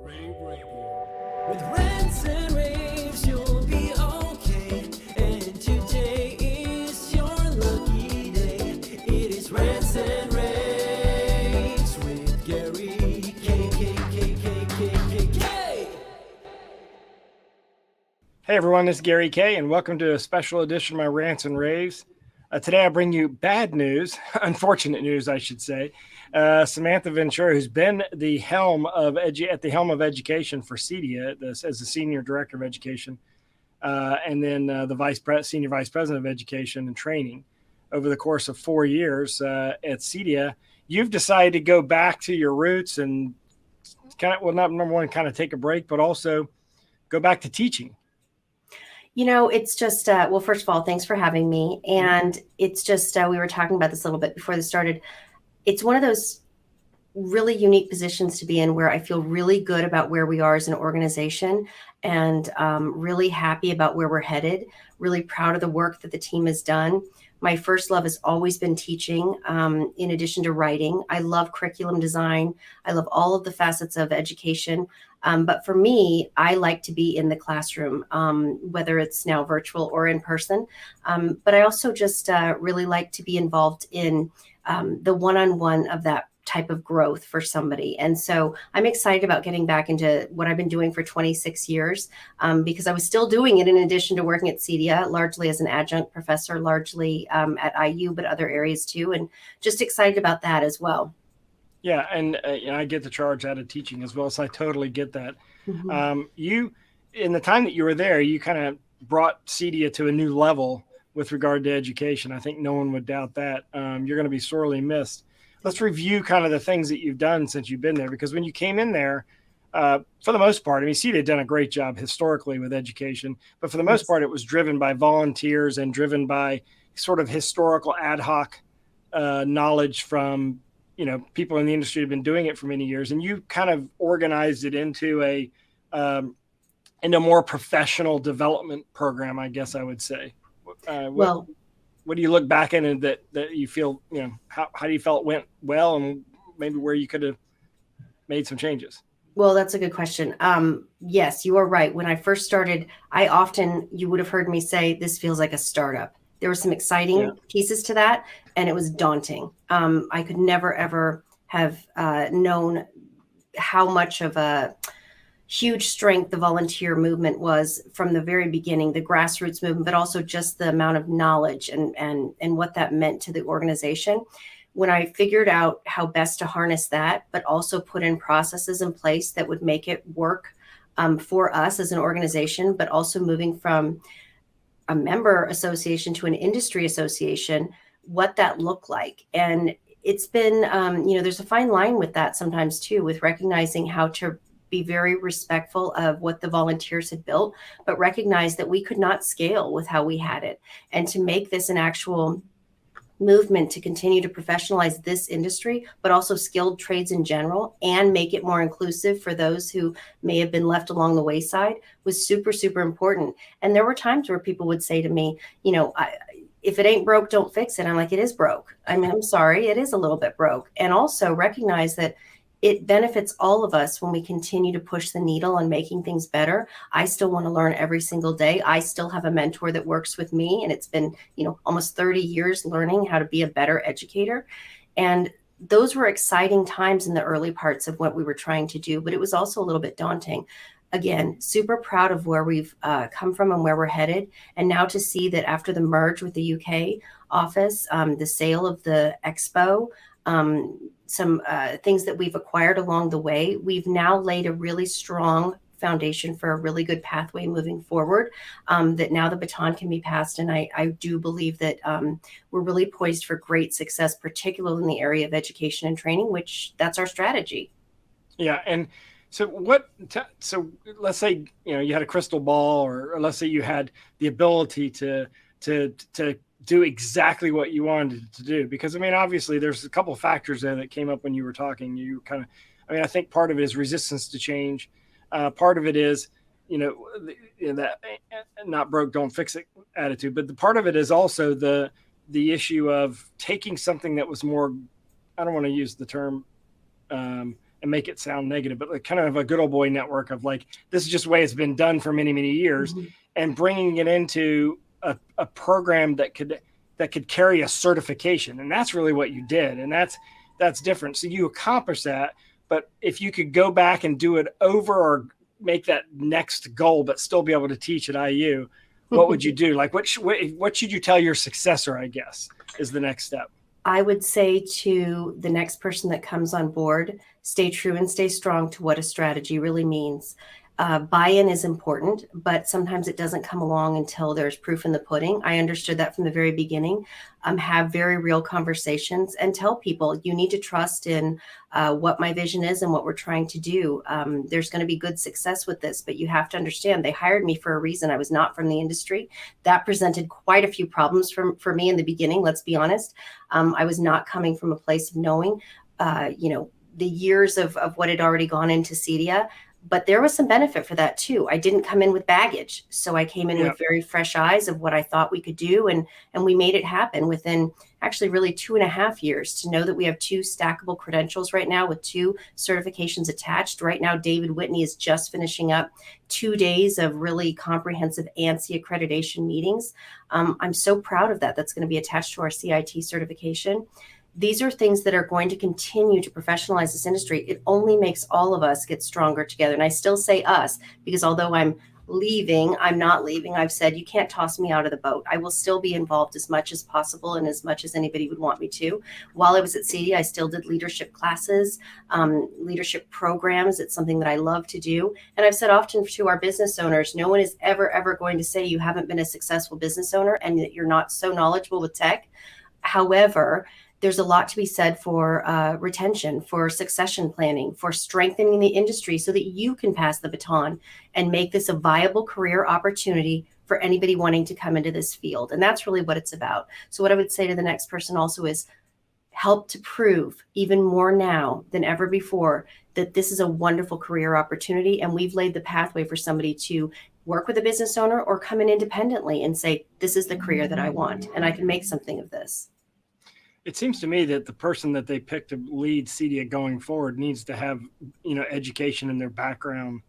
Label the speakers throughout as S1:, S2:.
S1: rAVe Radio. With rants and raves, you'll be okay. And today is your lucky day. It is rants and raves with Gary K.
S2: Hey everyone, this is Gary K, and welcome to a special edition of my Rants and Raves. Today I bring you bad news, unfortunate news, I should say. Samantha Ventura, who's been the at the helm of education for CEDIA as the senior director of education, and then the senior vice president of education and training over the course of 4 years at CEDIA. You've decided to go back to your roots and kind of take a break, but also go back to teaching.
S3: You know, it's just, well, first of all, thanks for having me. And it's just, we were talking about this a little bit before this started. It's one of those really unique positions to be in where I feel really good about where we are as an organization and really happy about where we're headed, really proud of the work that the team has done. My first love has always been teaching, in addition to writing. I love curriculum design. I love all of the facets of education. But for me, I like to be in the classroom, whether it's now virtual or in person. But I also just really like to be involved in the one-on-one of that type of growth for somebody. And so I'm excited about getting back into what I've been doing for 26 years, because I was still doing it in addition to working at CEDIA, largely as an adjunct professor, largely at IU, but other areas too. And just excited about that as well.
S2: Yeah, and I get the charge out of teaching as well, so I totally get that. Mm-hmm. You, in the time that you were there, you kind of brought CEDIA to a new level with regard to education. I think no one would doubt that. You're going to be sorely missed. Let's review kind of the things that you've done since you've been there, because when you came in there, for the most part, I mean, CEDIA had done a great job historically with education, but for the most part, it was driven by volunteers and driven by sort of historical ad hoc knowledge from people in the industry have been doing it for many years, and you kind of organized it into a more professional development program, I guess I would say. What do you look back in and that you feel, how do you feel it went well, and maybe where you could have made some changes?
S3: Well, that's a good question. Yes, you are right. When I first started, you would have heard me say, this feels like a startup. There were some exciting pieces to that, and it was daunting. I could never, ever have known how much of a huge strength the volunteer movement was from the very beginning, the grassroots movement, but also just the amount of knowledge and what that meant to the organization. When I figured out how best to harness that, but also put in processes in place that would make it work for us as an organization, but also moving from a member association to an industry association, what that looked like. And it's been, there's a fine line with that sometimes too, with recognizing how to be very respectful of what the volunteers had built, but recognize that we could not scale with how we had it. And to make this an actual movement to continue to professionalize this industry, but also skilled trades in general, and make it more inclusive for those who may have been left along the wayside, was super, super important. And there were times where people would say to me, if it ain't broke, don't fix it. I'm like, it is broke. I mean, I'm sorry, it is a little bit broke. And also recognize that it benefits all of us when we continue to push the needle on making things better. I still want to learn every single day. I still have a mentor that works with me, and it's been, almost 30 years learning how to be a better educator. And those were exciting times in the early parts of what we were trying to do, but it was also a little bit daunting. Again, super proud of where we've come from and where we're headed. And now to see that after the merge with the UK office, the sale of the expo, some things that we've acquired along the way, we've now laid a really strong foundation for a really good pathway moving forward, that now the baton can be passed. And I do believe that we're really poised for great success, particularly in the area of education and training, which that's our strategy.
S2: Yeah. And so so let's say, you had a crystal ball, or let's say you had the ability to do exactly what you wanted to do, because obviously there's a couple of factors there that came up when you were talking. You kind of, I think part of it is resistance to change. Part of it is, that not broke, don't fix it attitude. But the part of it is also the issue of taking something that was more, I don't want to use the term and make it sound negative, but like kind of a good old boy network of like, this is just the way it's been done for many, many years, and bringing it into a program that could carry a certification. And that's really what you did. And that's different. So you accomplished that, but if you could go back and do it over or make that next goal, but still be able to teach at IU, what would you do? Like what should you tell your successor, I guess, is the next step?
S3: I would say to the next person that comes on board, stay true and stay strong to what a strategy really means. Buy-in is important, but sometimes it doesn't come along until there's proof in the pudding. I understood that from the very beginning. Have very real conversations and tell people you need to trust in what my vision is and what we're trying to do. There's going to be good success with this, but you have to understand they hired me for a reason. I was not from the industry. That presented quite a few problems for me in the beginning. Let's be honest. I was not coming from a place of knowing, the years of what had already gone into CEDIA. But there was some benefit for that too. I didn't come in with baggage. So I came in with very fresh eyes of what I thought we could do. And we made it happen within actually really 2.5 years to know that we have 2 stackable credentials right now with 2 certifications attached. Right now, David Whitney is just finishing up 2 days of really comprehensive ANSI accreditation meetings. I'm so proud of that. That's going to be attached to our CIT certification. These are things that are going to continue to professionalize this industry. It only makes all of us get stronger together. And I still say us, because although I'm leaving, I'm not leaving. I've said, you can't toss me out of the boat. I will still be involved as much as possible and as much as anybody would want me to. While I was at CEDIA, I still did leadership classes, leadership programs. It's something that I love to do. And I've said often to our business owners, no one is ever going to say you haven't been a successful business owner and that you're not so knowledgeable with tech. However, there's a lot to be said for retention, for succession planning, for strengthening the industry so that you can pass the baton and make this a viable career opportunity for anybody wanting to come into this field. And that's really what it's about. So what I would say to the next person also is help to prove even more now than ever before that this is a wonderful career opportunity. And we've laid the pathway for somebody to work with a business owner or come in independently and say, this is the career that I want, and I can make something of this.
S2: It seems to me that the person that they pick to lead CEDIA going forward needs to have, education in their background,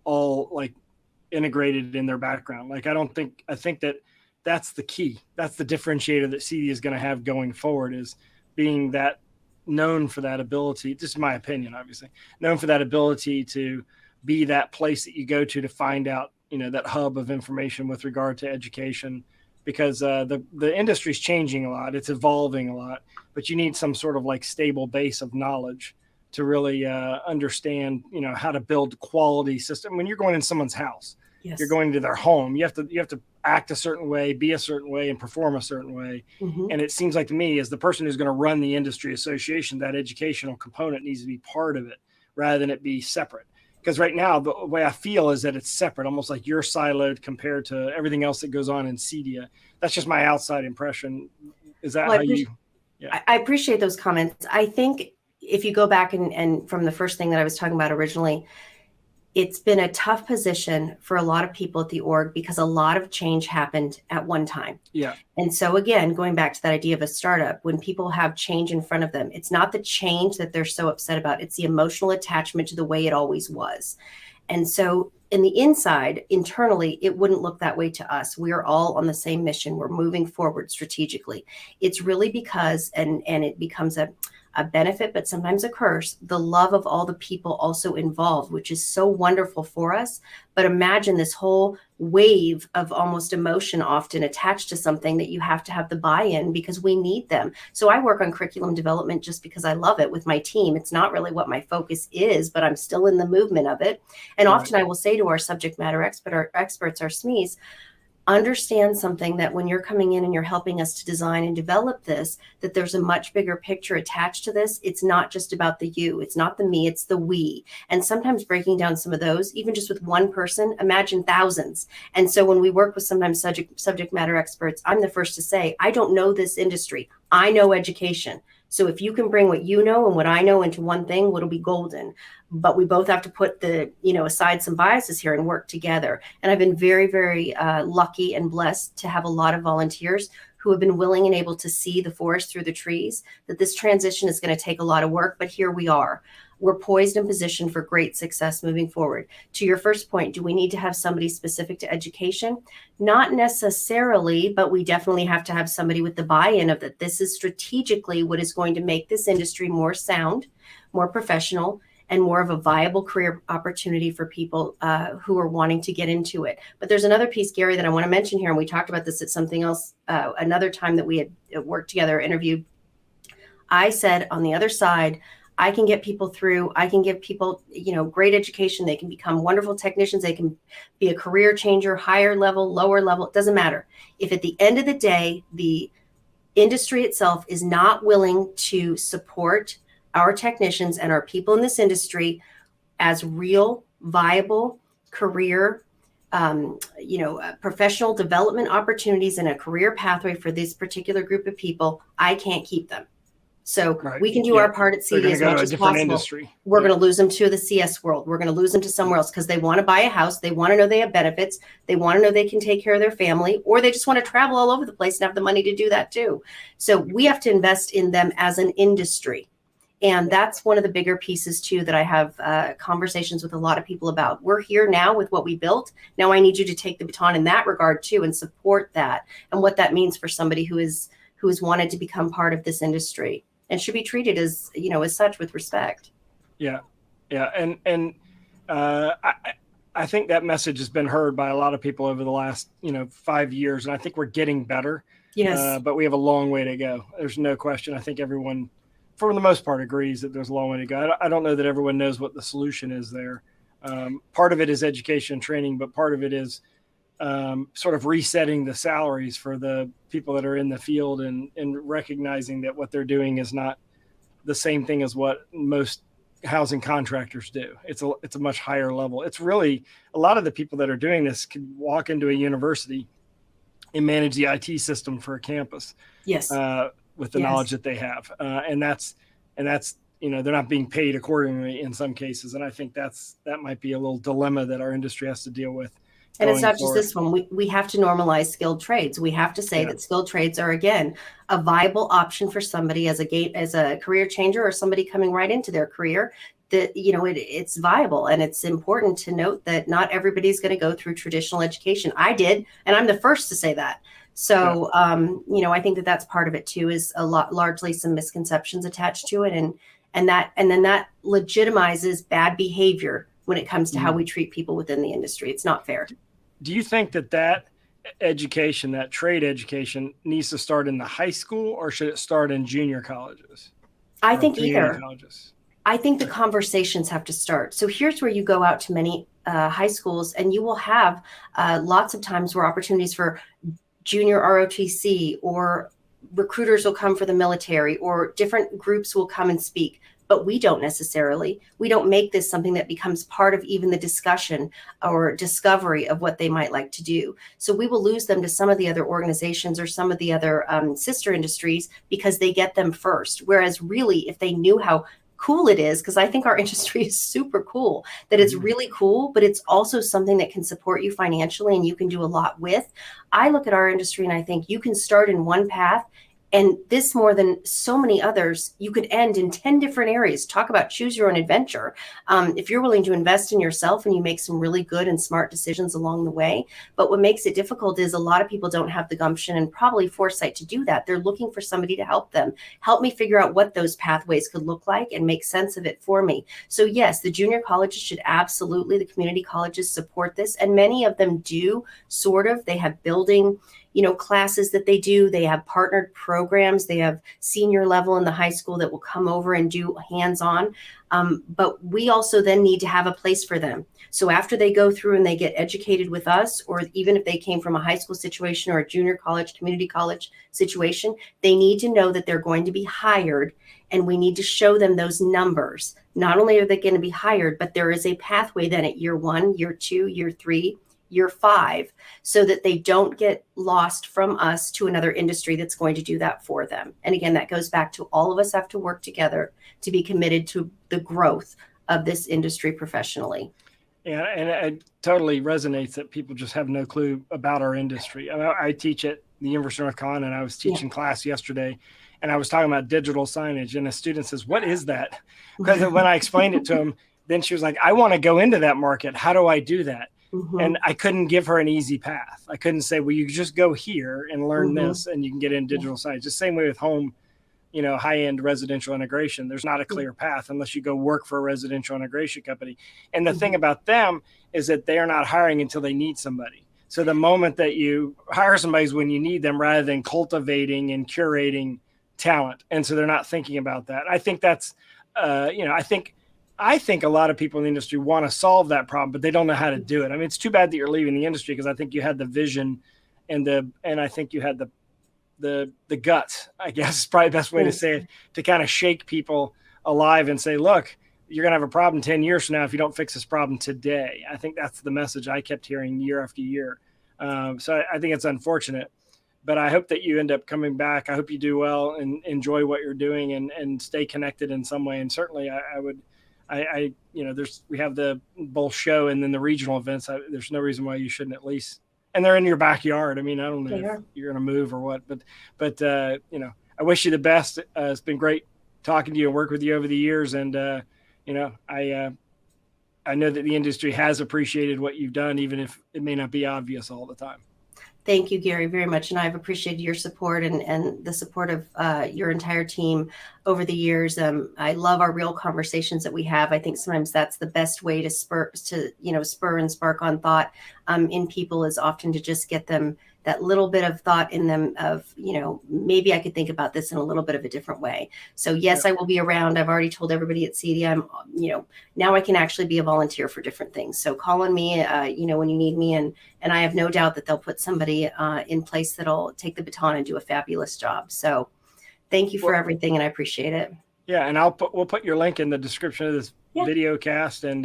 S2: all like integrated in their background. Like, I think that that's the key. That's the differentiator that CEDIA is going to have going forward, is being that known for that ability. This is my opinion, obviously, known for that ability to be that place that you go to find out, that hub of information with regard to education. Because the industry's changing a lot, it's evolving a lot, but you need some sort of like stable base of knowledge to really understand, how to build quality system. When you're going in someone's house, you're going to their home. You have to act a certain way, be a certain way, and perform a certain way. And it seems like to me, as the person who's going to run the industry association, that educational component needs to be part of it rather than it be separate. Because right now, the way I feel is that it's separate, almost like you're siloed compared to everything else that goes on in CEDIA. That's just my outside impression. Is that how you? Yeah.
S3: I appreciate those comments. I think if you go back and from the first thing that I was talking about originally, it's been a tough position for a lot of people at the org because a lot of change happened at one time.
S2: Yeah.
S3: And so again, going back to that idea of a startup, when people have change in front of them, it's not the change that they're so upset about. It's the emotional attachment to the way it always was. And so in the inside, internally, it wouldn't look that way to us. We are all on the same mission. We're moving forward strategically. It's really because, and it becomes a benefit, but sometimes a curse, the love of all the people also involved, which is so wonderful for us. But imagine this whole wave of almost emotion often attached to something that you have to have the buy-in because we need them. So I work on curriculum development just because I love it with my team. It's not really what my focus is, but I'm still in the movement of it. And often I will say to our subject matter experts, our SMEs, understand something, that when you're coming in and you're helping us to design and develop this, that there's a much bigger picture attached to this. It's not just about the you, it's not the me, it's the we. And sometimes breaking down some of those, even just with one person, imagine thousands. And so when we work with sometimes subject matter experts, I'm the first to say, I don't know this industry. I know education. So if you can bring what you know and what I know into one thing, it'll be golden. But we both have to put aside some biases here and work together. And I've been very, very lucky and blessed to have a lot of volunteers who have been willing and able to see the forest through the trees, that this transition is going to take a lot of work, but here we are. We're poised and positioned for great success moving forward. To your first point, do we need to have somebody specific to education? Not necessarily, but we definitely have to have somebody with the buy-in of that this is strategically what is going to make this industry more sound, more professional, and more of a viable career opportunity for people who are wanting to get into it. But there's another piece, Gary, that I want to mention here, and we talked about this at something else, another time that we had worked together, interviewed. I said on the other side, I can get people through. I can give people, great education. They can become wonderful technicians. They can be a career changer, higher level, lower level. It doesn't matter. If at the end of the day, the industry itself is not willing to support our technicians and our people in this industry as real, viable career, professional development opportunities and a career pathway for this particular group of people, I can't keep them. So we can do our part at CEDIA as much as possible.
S2: Industry.
S3: We're going to lose them to the CS world. We're going to lose them to somewhere else because they want to buy a house. They want to know they have benefits. They want to know they can take care of their family, or they just want to travel all over the place and have the money to do that too. So we have to invest in them as an industry. And that's one of the bigger pieces too that I have conversations with a lot of people about. We're here now with what we built. Now I need you to take the baton in that regard too and support that and what that means for somebody who is wanted to become part of this industry and should be treated as as such with respect.
S2: Yeah, and I think that message has been heard by a lot of people over the last 5 years, and I think we're getting better.
S3: Yes,
S2: but we have a long way to go. There's no question. I think everyone, for the most part, agrees that there's a long way to go. I don't know that everyone knows what the solution is there. Part of it is education and training, but part of it is sort of resetting the salaries for the people that are in the field and recognizing that what they're doing is not the same thing as what most housing contractors do. It's a much higher level. It's really a lot of the people that are doing this can walk into a university and manage the IT system for a campus.
S3: Yes.
S2: With the knowledge that they have. And that's, they're not being paid accordingly in some cases. And I think that might be a little dilemma that our industry has to deal with.
S3: And it's not just this one. We have to normalize skilled trades. We have to say that skilled trades are, again, a viable option for somebody as a career changer or somebody coming right into their career. That it's viable, and it's important to note that not everybody's going to go through traditional education. I did, and I'm the first to say that. So, I think that's part of it too, is largely some misconceptions attached to it. And then that legitimizes bad behavior when it comes to how we treat people within the industry. It's not fair.
S2: Do you think that education, that trade education, needs to start in the high school, or should it start in junior colleges?
S3: I think either. I think the conversations have to start. So here's where you go out to many high schools, and you will have lots of times where opportunities for junior ROTC or recruiters will come for the military, or different groups will come and speak. But we don't make this something that becomes part of even the discussion or discovery of what they might like to do. So we will lose them to some of the other organizations or some of the other sister industries because they get them first. Whereas really, if they knew how cool it is, because I think our industry is super cool, that it's really cool, but it's also something that can support you financially and you can do a lot with. I look at our industry and I think you can start in one path, and this more than so many others, you could end in 10 different areas. Talk about choose your own adventure. If you're willing to invest in yourself and you make some really good and smart decisions along the way. But what makes it difficult is a lot of people don't have the gumption and probably foresight to do that. They're looking for somebody to help them. Help me figure out what those pathways could look like and make sense of it for me. So yes, the junior colleges should absolutely, the community colleges support this. And many of them do they have building classes that they do. They have partnered programs. They have senior level in the high school that will come over and do hands-on. But we also then need to have a place for them. So after they go through and they get educated with us, or even if they came from a high school situation or a junior college, community college situation, they need to know that they're going to be hired, and we need to show them those numbers. Not only are they going to be hired, but there is a pathway then at year 1, year 2, year 3, year 5, so that they don't get lost from us to another industry that's going to do that for them. And again, that goes back to all of us have to work together to be committed to the growth of this industry professionally. Yeah,
S2: and it totally resonates that people just have no clue about our industry. I teach at the University of North Carolina, and I was teaching class yesterday, and I was talking about digital signage, and a student says, "What is that?" Because when I explained it to him, then she was like, "I want to go into that market. How do I do that?" And I couldn't give her an easy path. I couldn't say, "Well, you just go here and learn this, and you can get in digital signage." The same way with home, high-end residential integration. There's not a clear path unless you go work for a residential integration company. And the thing about them is that they are not hiring until they need somebody. So the moment that you hire somebody is when you need them, rather than cultivating and curating talent. And so they're not thinking about that. I think that's, I think a lot of people in the industry want to solve that problem, but they don't know how to do it. I mean, it's too bad that you're leaving the industry, because I think you had the vision and I think you had the guts, I guess is probably the best way to say it, to kind of shake people alive and say, look, you're going to have a problem 10 years from now if you don't fix this problem today. I think that's the message I kept hearing year after year. So I think it's unfortunate, but I hope that you end up coming back. I hope you do well and enjoy what you're doing and stay connected in some way. And certainly we have the both show and then the regional events. There's no reason why you shouldn't at least, and they're in your backyard. I mean, I don't know if you're going to move or what, but I wish you the best. It's been great talking to you and work with you over the years. And, I know that the industry has appreciated what you've done, even if it may not be obvious all the time.
S3: Thank you, Gary, very much. And I've appreciated your support and the support of your entire team over the years. I love our real conversations that we have. I think sometimes that's the best way to spur and spark on thought in people, is often to just get them that little bit of thought in them of, maybe I could think about this in a little bit of a different way. So yes, I will be around. I've already told everybody at CEDIA, now I can actually be a volunteer for different things. So call on me, when you need me. And I have no doubt that they'll put somebody in place that'll take the baton and do a fabulous job. So thank you for everything. And I appreciate it.
S2: Yeah. And we'll put your link in the description of this video cast, and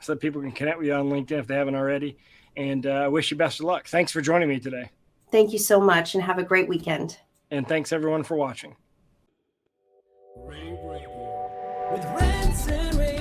S2: so that people can connect with you on LinkedIn if they haven't already. And I wish you best of luck. Thanks for joining me today.
S3: Thank you so much, and have a great weekend.
S2: And thanks everyone for watching.
S1: rAVe Radio with Rants and Raves.